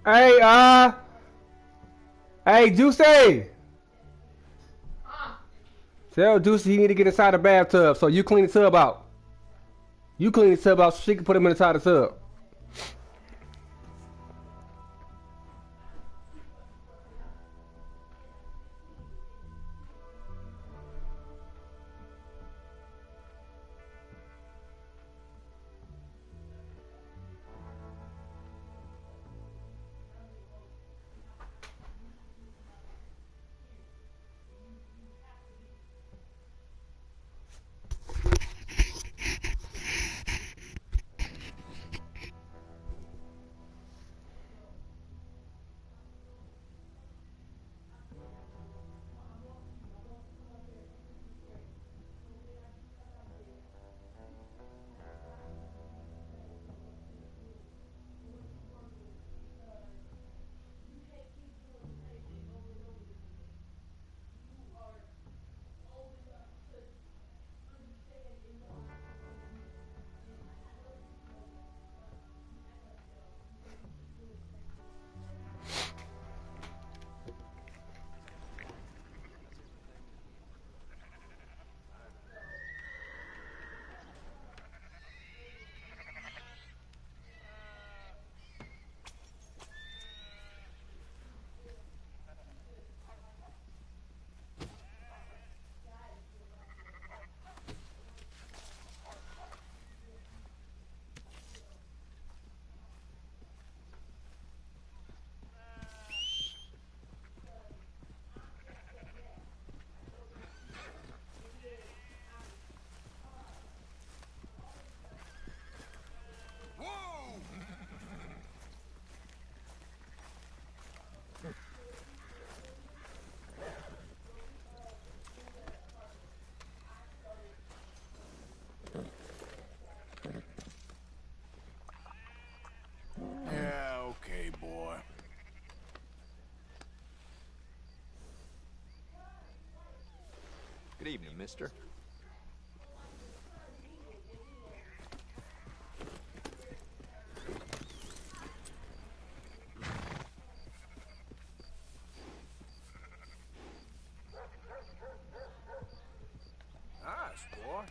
Hey, hey, Juicy. Tell Juicy he need to get inside the bathtub so you clean the tub out. You clean the tub out so she can put him inside the tub. Yeah, okay, boy. Good evening, mister. Nice, boy.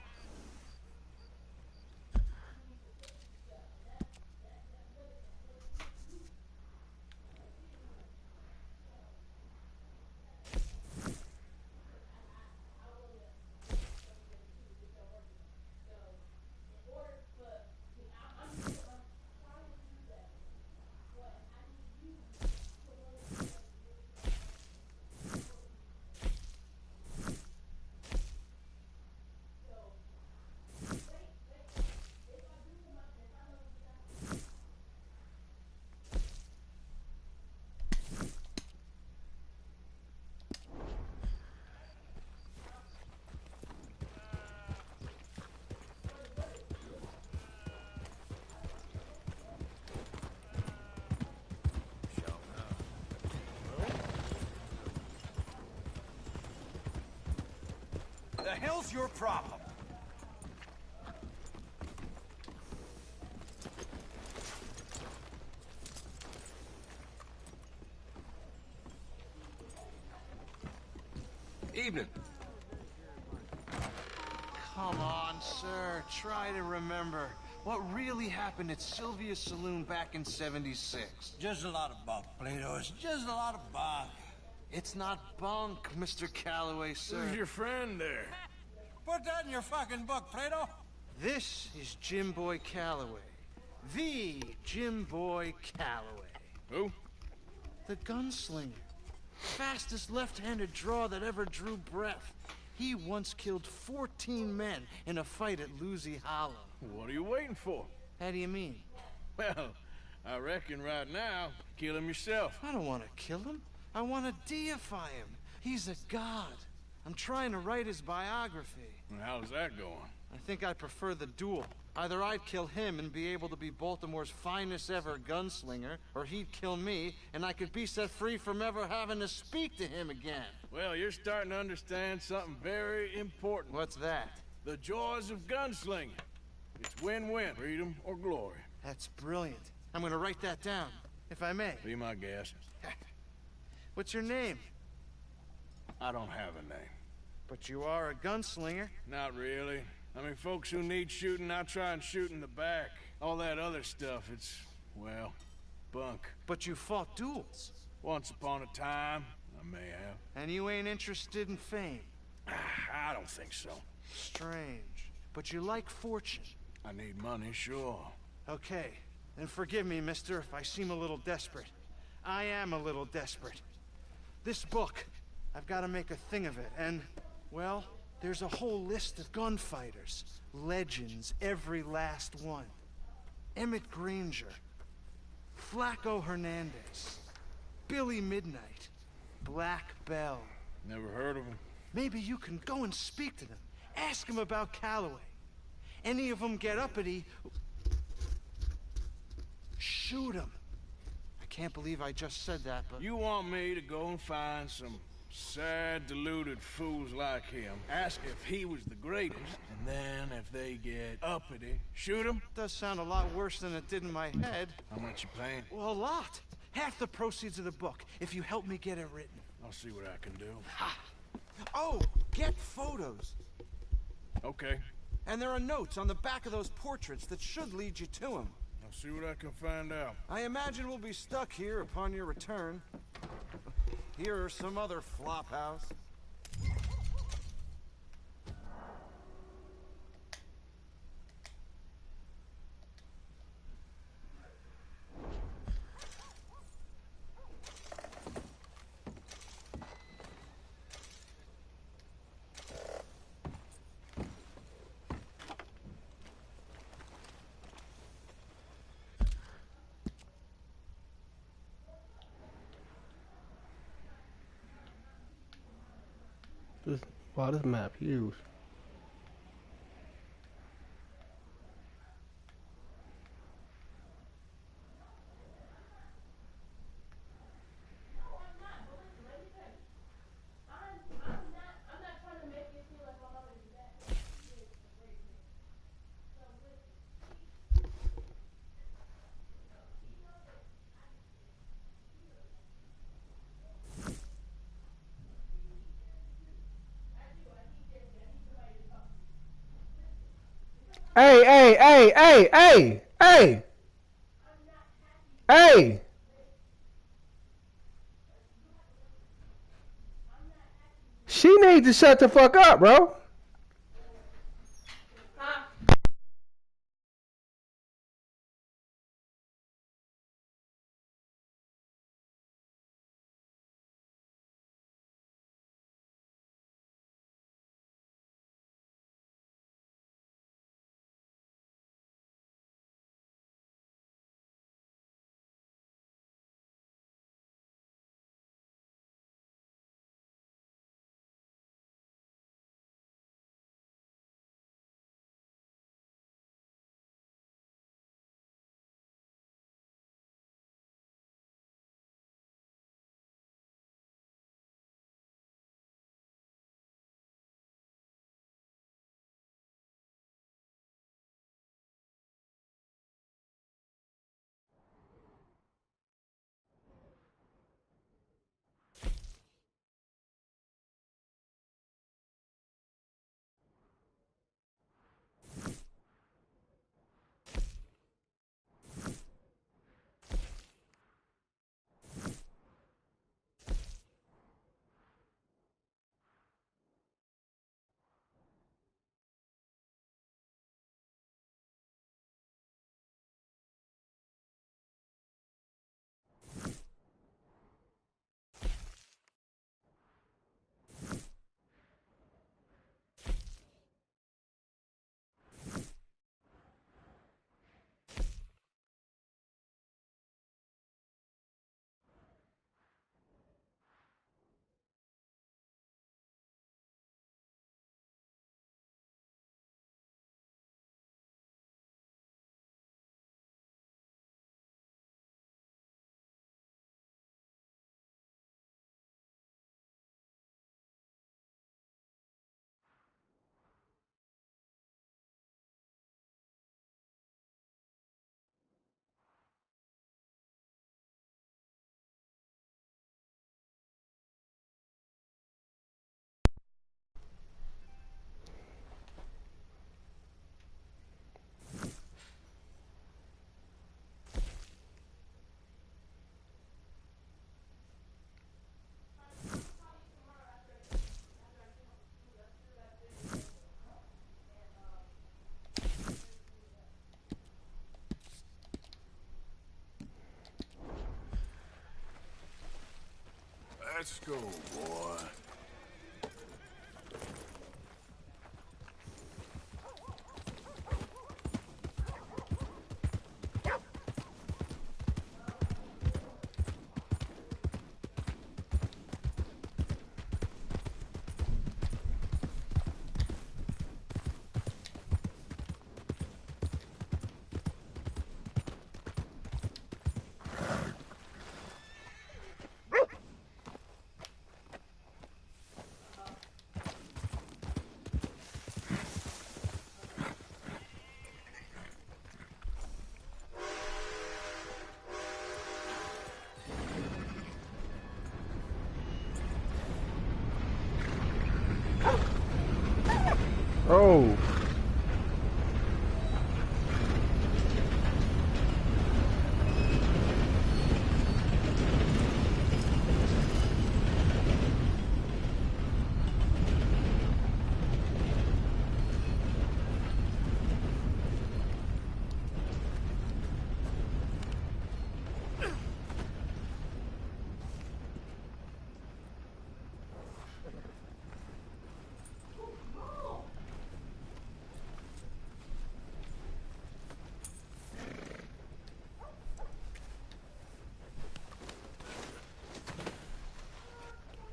The hell's your problem? Evening. Come on, sir. Try to remember what really happened at Sylvia's Saloon back in '76. Just a lot of bunk, Plato. It's just a lot of bunk. It's not bunk, Mr. Calloway, sir. Who's your friend there? Put that in your fucking book, Plato. This is Jim Boy Calloway. The Jim Boy Calloway. Who? The gunslinger. Fastest left-handed draw that ever drew breath. He once killed 14 men in a fight at Lucy Hollow. What are you waiting for? How do you mean? Well, I reckon right now, kill him yourself. I don't want to kill him. I want to deify him. He's a god. I'm trying to write his biography. And how's that going? I think I prefer the duel. Either I'd kill him and be able to be Baltimore's finest ever gunslinger, or he'd kill me, and I could be set free from ever having to speak to him again. Well, you're starting to understand something very important. What's that? The joys of gunslinging. It's win-win, freedom or glory. That's brilliant. I'm gonna write that down. if I may. Be my guest. What's your name? I don't have a name. But you are a gunslinger. Not really. I mean, folks who need shooting, I try and shoot in the back. All that other stuff, it's, well, bunk. But you fought duels. Once upon a time, I may have. And you ain't interested in fame. I don't think so. Strange. But you like fortune. I need money, sure. Okay. Then forgive me, mister, if I seem a little desperate. I am a little desperate. This book, I've got to make a thing of it, and, well, there's a whole list of gunfighters. Legends, every last one. Emmett Granger. Flaco Hernandez. Billy Midnight. Black Bell. Never heard of him. Maybe you can go and speak to them. Ask them about Calloway. Any of them get uppity, shoot them. I can't believe I just said that, but... You want me to go and find some sad, deluded fools like him, ask if he was the greatest, and then if they get uppity, shoot him? Does sound a lot worse than it did in my head. How much you paying? Well, a lot. Half the proceeds of the book, if you help me get it written. I'll see what I can do. Oh, get photos. Okay. And there are notes on the back of those portraits that should lead you to him. I'll see what I can find out. I imagine we'll be stuck here upon your return. Here are some other flophouse. Wow, this map huge. Hey, hey, hey, hey, hey, hey, hey. She needs to shut the fuck up, bro. Let's go, boy. Oh.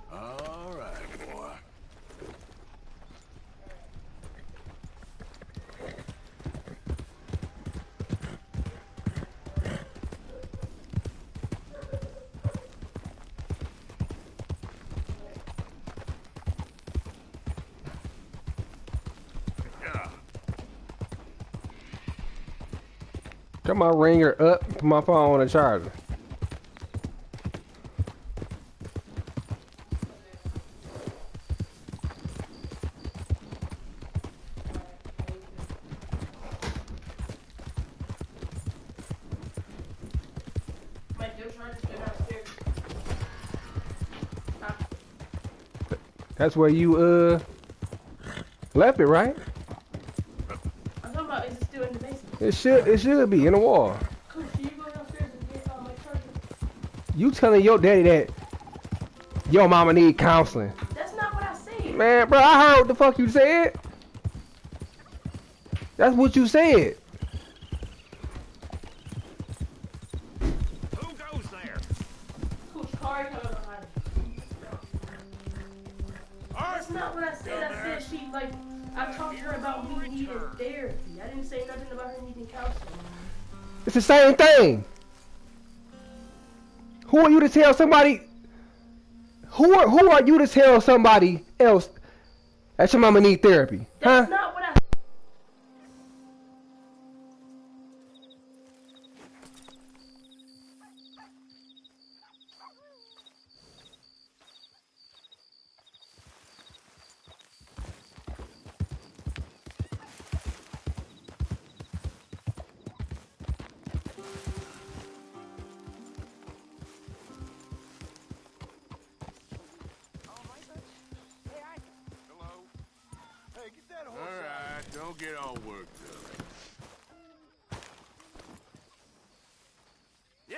All right, boy. Got my ringer up, put my phone on the charger. That's where you left it, right? I'm talking about, is it still in the basement? It should be in the wall. Cool, can you go downstairs and get my charger? You telling your daddy that your mama need counseling. That's not what I said. Man, bro, I heard what the fuck you said. That's what you said. Who goes there? Coach Kari coming behind me. That's not what I said. I said she, like, I talked to her about me needing therapy. I didn't say nothing about her needing counseling. It's the same thing. Who are you to tell somebody? Who are you to tell somebody else that your mama need therapy? That's Huh? not what I Hello. Hey, get that horse All out. right, don't get all worked up. Yeah!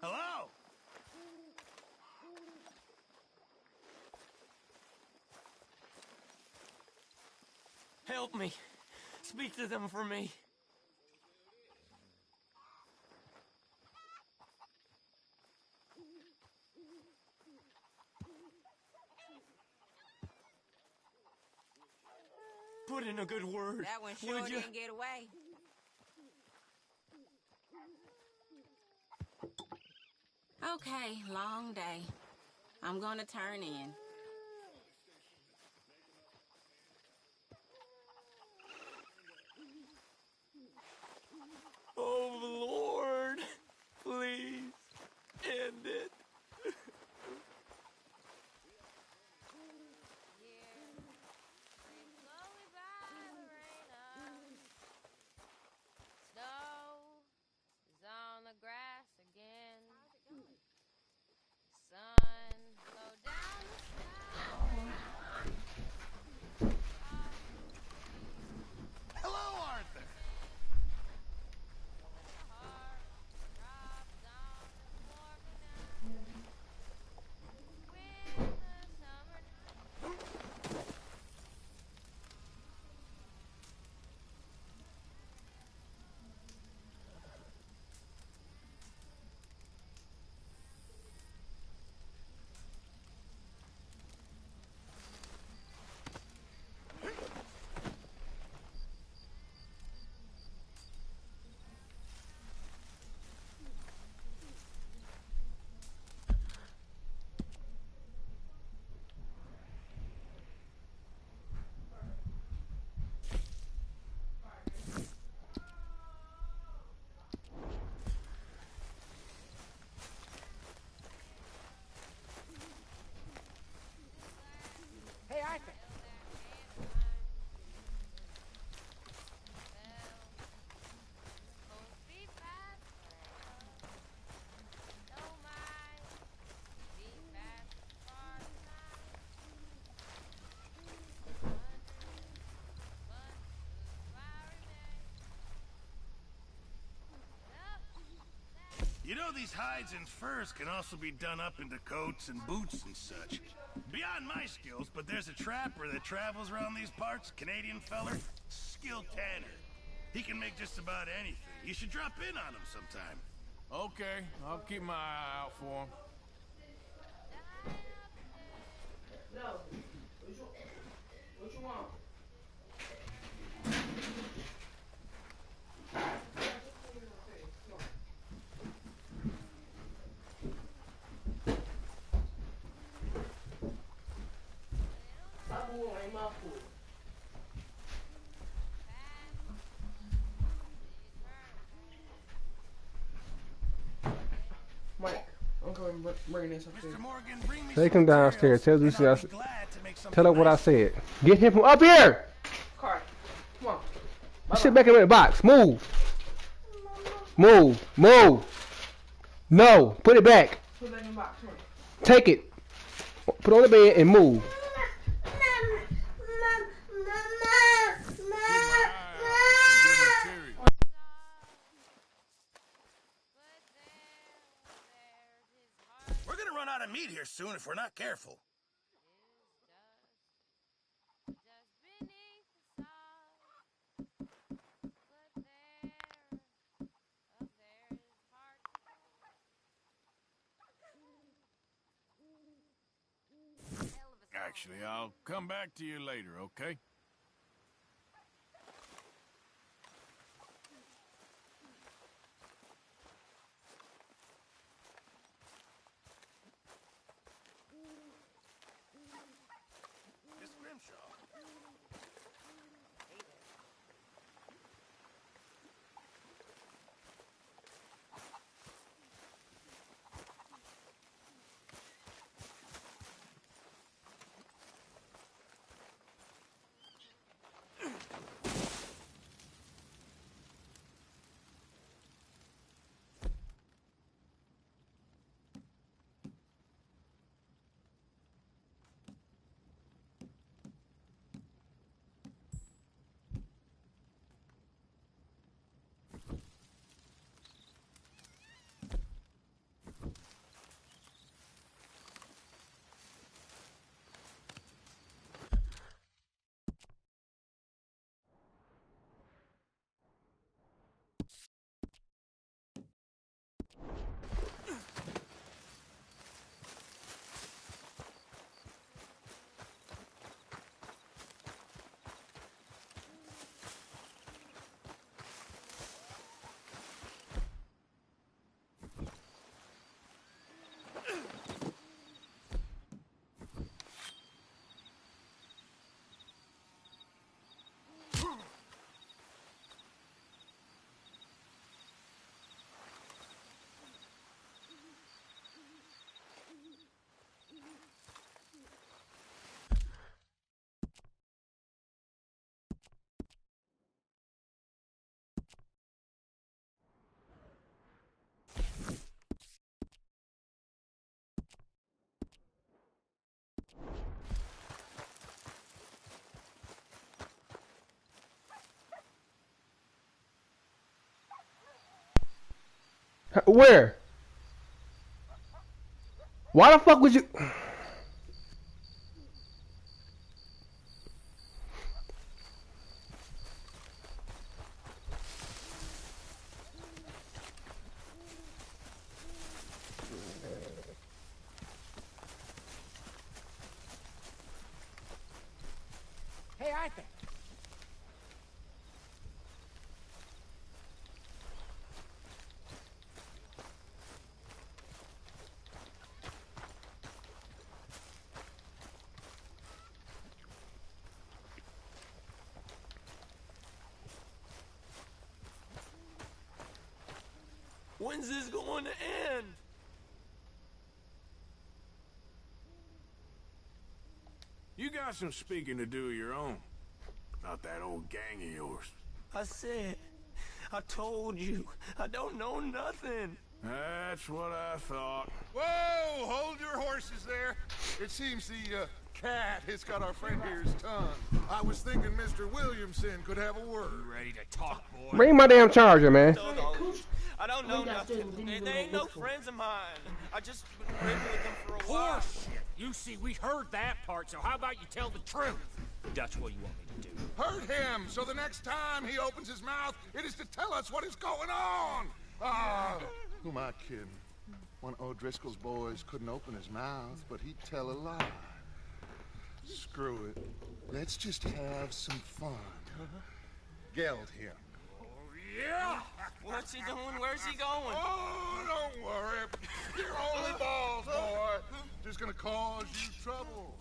Hello? Help me. Speak to them for me. Put in a good word. That one sure Would you? didn't get away. Okay, long day. I'm gonna turn in. these hides and furs can also be done up into coats and boots and such. Beyond my skills, but there's a trapper that travels around these parts, Canadian feller, skilled tanner. He can make just about anything. You should drop in on him sometime. Okay, I'll keep my eye out for him. No. What you want? Ain't my food. Mike, I'm going to bring this upstairs. Mr. Morgan, bring me Take some him downstairs. Tell materials, Lucy and I I'll said. be glad to make something Tell her what I nice. said. Get him from up here. Car, come on. Sit back in the box. Move. Move. Move. No. Put it back. Put it back in the box. Come on. Take it. Put it on the bed and move. We're gonna run out of meat here soon if we're not careful. Actually, I'll come back to you later, okay? Miss Grimshaw. Where? Why the fuck would you? Hey, Arthur. When's this going to end? You got some speaking to do of your own. About that old gang of yours. I told you, I don't know nothing. That's what I thought. Whoa! Hold your horses there. It seems the cat has got our friend here's tongue. I was thinking Mr. Williamson could have a word. Ready to talk, boy? Bring my damn charger, man. I don't know nothing. They ain't no friends of mine. I just been living with them for a while. Horse shit. You see, we heard that part, so how about you tell the truth? That's what you want me to do. Hurt him, so the next time he opens his mouth, it is to tell us what is going on. Ah, who am I kidding? One of O'Driscoll's boys couldn't open his mouth, but he'd tell a lie. Screw it. Let's just have some fun. Geld him. Yeah! What's he doing? Where's he going? Oh, don't worry. You're only balls, boy. Just gonna cause you trouble.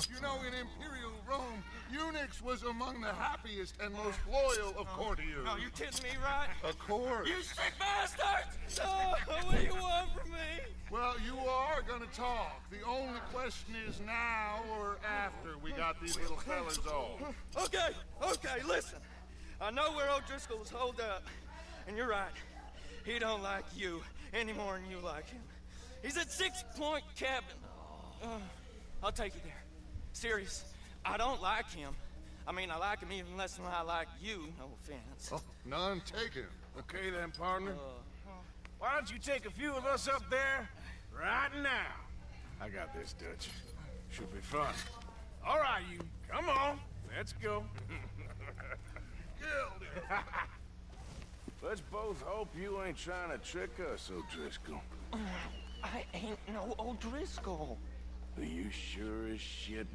You know, in Imperial Rome, eunuchs was among the happiest and most loyal of courtiers. Oh, you kidding me, right? Of course. You sick bastards! Oh, what do you want from me? Well, you are gonna talk. The only question is now or after we got these little fellas off. Okay, listen. I know where O'Driscoll was holed up, and you're right. He don't like you any more than you like him. He's at 6 Point Cabin. I'll take you there. Serious. I don't like him. I mean, I like him even less than I like you. No offense. Oh, none taken. Okay then, partner. Why don't you take a few of us up there right now? I got this, Dutch. Should be fun. All right, you. Come on. Let's go. Let's both hope you ain't trying to trick us, O'Driscoll. I ain't no O'Driscoll. You sure as shit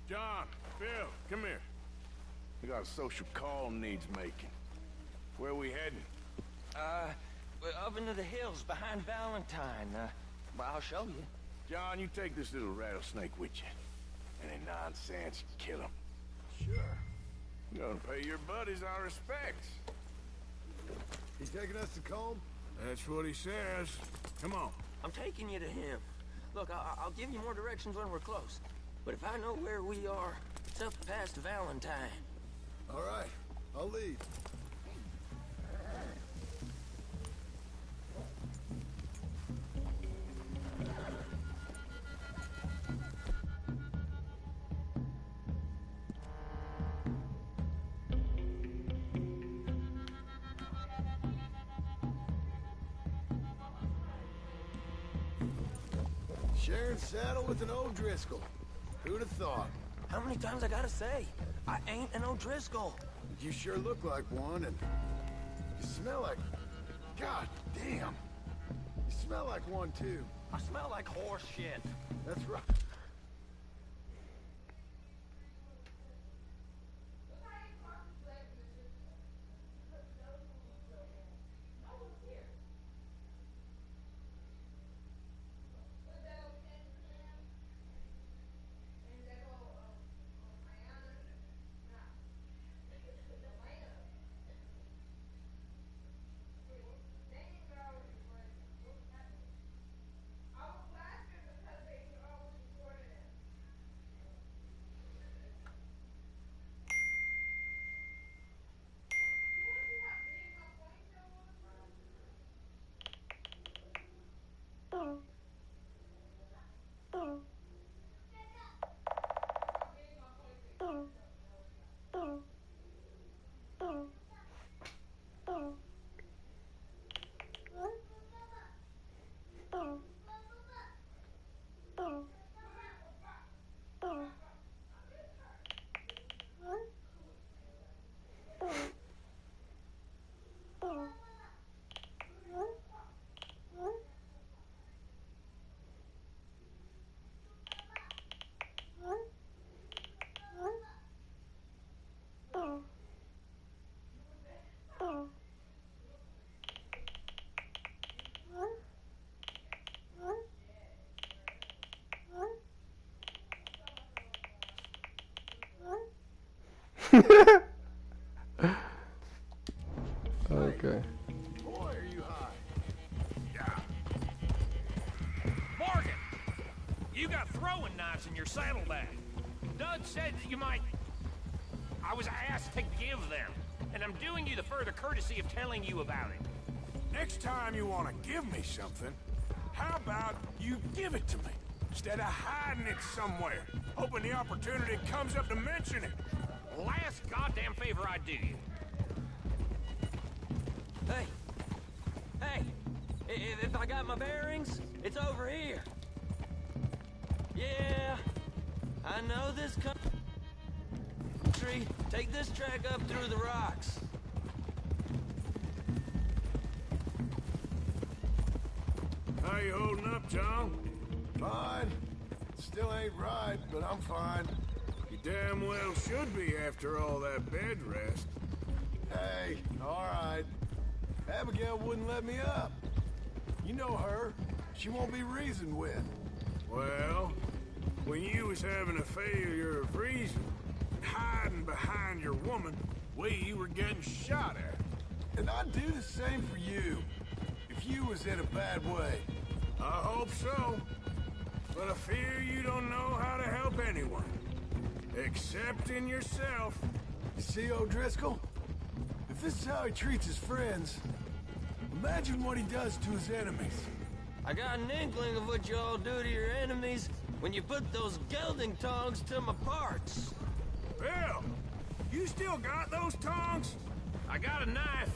John, Phil, come here. We got a social call needs making. Where we heading? Up into the hills behind Valentine. Well, I'll show you. John, you take this little rattlesnake with you. Any nonsense, kill him. Sure. You're gonna pay your buddies our respects. He's taking us to Combe? That's what he says. Come on. I'm taking you to him. Look, I'll give you more directions when we're close. But if I know where we are, it's up past Valentine. All right, I'll lead. Sharing saddle with an O'Driscoll. Who'd have thought? How many times I gotta say? I ain't an O'Driscoll. You sure look like one, and you smell like... God damn. You smell like one, too. I smell like horse shit. That's right. Okay. Boy, are you high. Yeah. Morgan! You got throwing knives in your saddlebag. Dud said that you might... I was asked to give them, and I'm doing you the further courtesy of telling you about it. Next time you want to give me something, how about you give it to me, instead of hiding it somewhere, hoping the opportunity comes up to mention it? Last goddamn favor I do you. Hey! Hey! If I got my bearings, it's over here. Yeah, I know this country. Take this track up through the rocks. How you holding up, John? Fine. Still ain't right, but I'm fine. You damn well should be after all that bed rest. Hey, all right. Abigail wouldn't let me up. You know her. She won't be reasoned with. Well, when you was having a failure of reason, hiding behind your woman, we were getting shot at. And I'd do the same for you, if you was in a bad way. I hope so. But I fear you don't know how to help anyone. Except in yourself. You see O'Driscoll? If this is how he treats his friends, imagine what he does to his enemies. I got an inkling of what you all do to your enemies when you put those gelding tongs to my parts. Bill, you still got those tongs? I got a knife.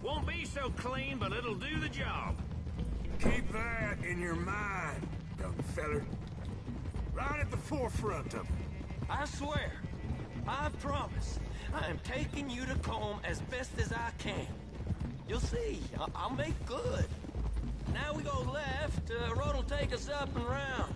Won't be so clean, but it'll do the job. Keep that in your mind, young feller. Right at the forefront of it. I swear, I promise, I am taking you to Combe as best as I can. You'll see, I'll make good. Now we go left, road will take us up and round.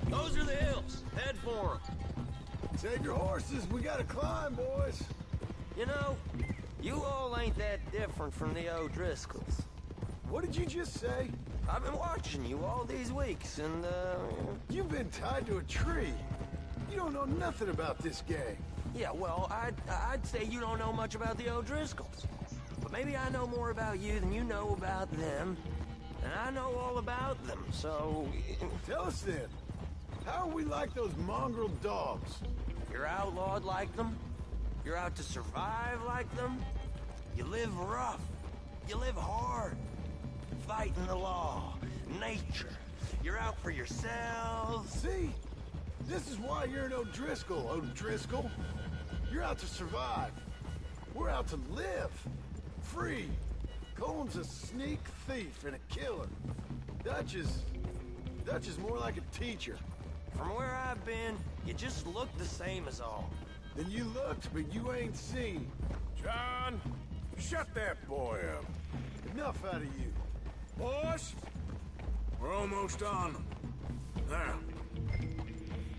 Those are the hills. Head for them. Save your horses, we gotta climb, boys. You know, you all ain't that different from the O'Driscolls. What did you just say? I've been watching you all these weeks, and, You've been tied to a tree. You don't know nothing about this gang. Yeah, well, I'd say you don't know much about the O'Driscolls. But maybe I know more about you than you know about them. And I know all about them, so... Tell us then. How are we like those mongrel dogs? You're outlawed like them. You're out to survive like them. You live rough. You live hard. Fighting the law, nature. You're out for yourselves. See? This is why you're an O'Driscoll, O'Driscoll. You're out to survive. We're out to live. Free. Cole's a sneak thief and a killer. Dutch is more like a teacher. From where I've been, you just look the same as all. Then you looked, but you ain't seen. John, shut that boy up. Enough out of you. Boys, we're almost on them. Now,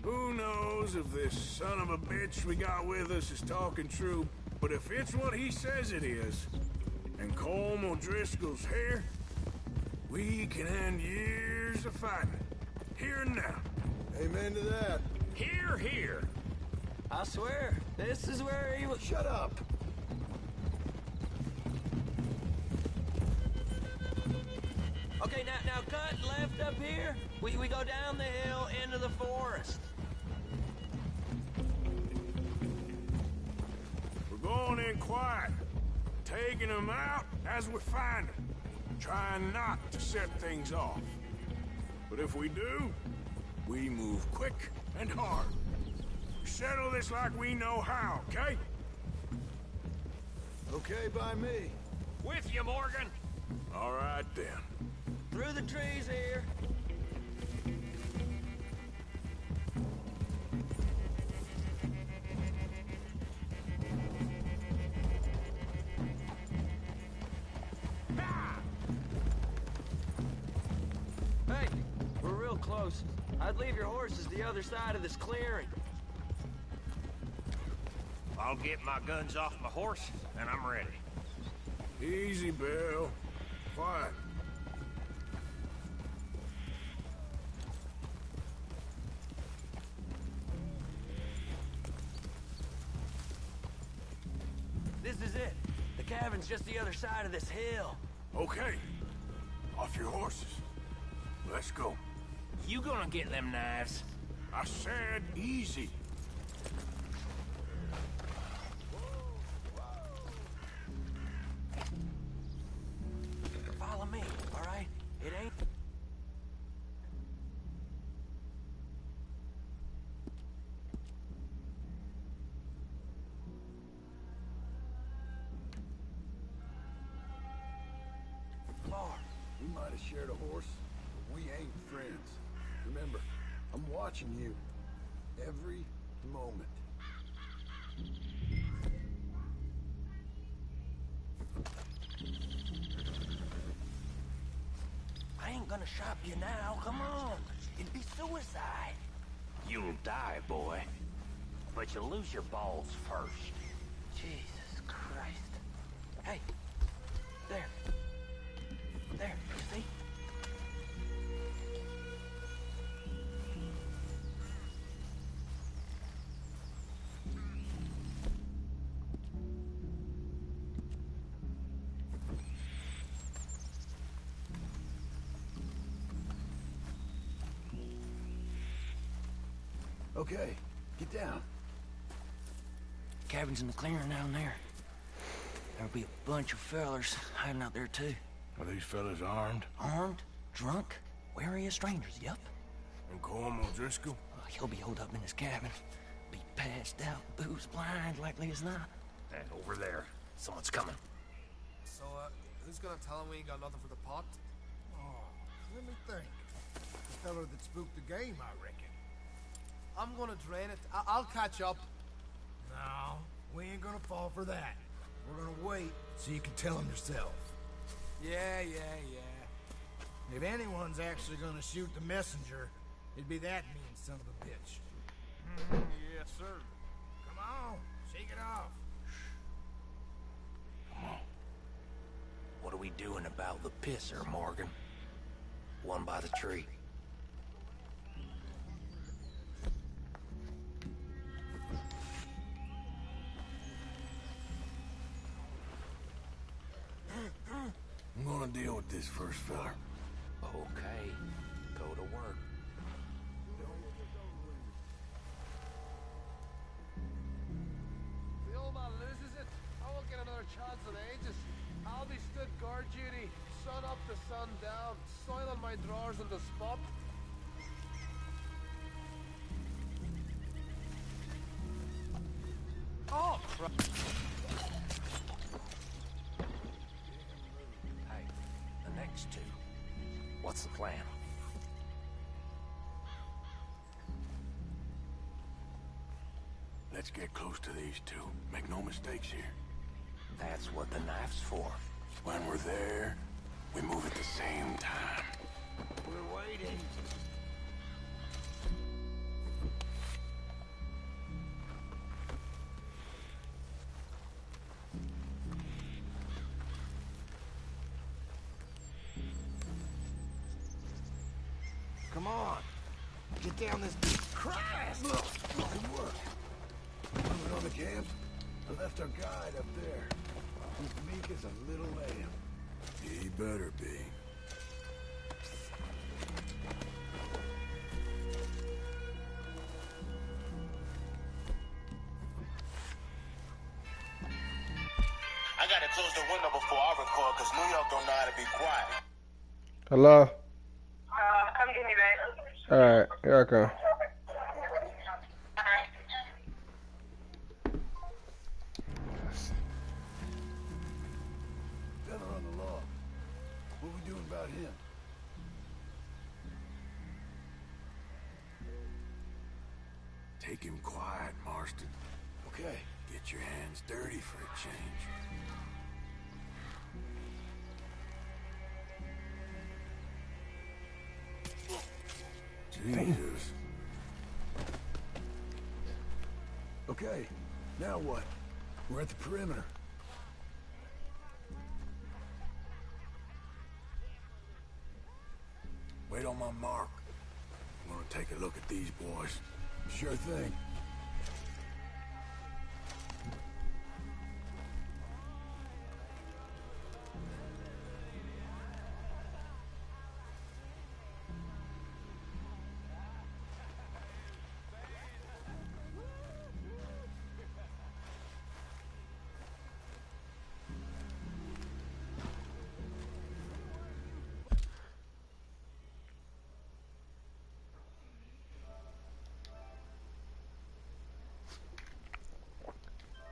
who knows if this son of a bitch we got with us is talking true, but if it's what he says it is, and Colm O'Driscoll's here, we can end years of fighting. Here and now. Amen to that. Here, here. I swear, this is where he was... Shut up. Okay, now cut left up here. We go down the hill into the forest. We're going in quiet, taking them out as we find them, trying not to set things off. But if we do, we move quick and hard. We settle this like we know how, okay? Okay by me. With you, Morgan. All right, then. Through the trees here. Hey, we're real close. I'd leave your horses the other side of this clearing. I'll get my guns off my horse, and I'm ready. Easy, Bill. Quiet. This is it. The cabin's just the other side of this hill. Okay. Off your horses. Let's go. You gonna get them knives? I said easy. Follow me, all right? It ain't... We might have shared a horse, but we ain't friends. Remember, I'm watching you every moment. I ain't gonna shop you now, come on. It'd be suicide. You'll die, boy. But you'll lose your balls first. Jesus Christ. Hey, there. There, you see? Okay, get down. Cabin's in the clearing down there. There'll be a bunch of fellers hiding out there too. Are these fellas armed? Armed, drunk, wary of strangers, yup. And Colm O'Driscoll? He'll be holed up in his cabin. Be passed out, booze blind, likely as not. And over there, someone's coming. So, who's gonna tell him we ain't got nothing for the pot? Oh, let me think. The fella that spooked the game, I reckon. I'm gonna drain it. I'll catch up. No, we ain't gonna fall for that. We're gonna wait so you can tell him yourself. Yeah. If anyone's actually gonna shoot the messenger, it'd be that mean son of a bitch. Yes, sir. Come on, shake it off. Come on. What are we doing about the pisser, Morgan? One by the tree. I'm gonna deal with this first fella. Okay, go to work. If the old man loses it, I won't get another chance in ages. I'll be stood guard duty, sun up to sun down, soiling my drawers on the spot. Oh, crap. Hey, the next two. What's the plan? Let's get close to these two. Make no mistakes here. That's what the knife's for. When we're there, we move at the same time. We're waiting. Come on. Get down this... Christ! Look, good work. Moving on the camp. I left our guide up there. He's meek as a little lamb. He better be. I gotta close the window before I record, because New York don't know how to be quiet. Hello? Come get me, babe. Alright, here I come. Fella on the log. What we doing about him? Take him quiet, Marston. Okay. Get your hands dirty for a change. Jesus. Okay, now what? We're at the perimeter. Wait on my mark. I'm gonna take a look at these boys. Sure thing.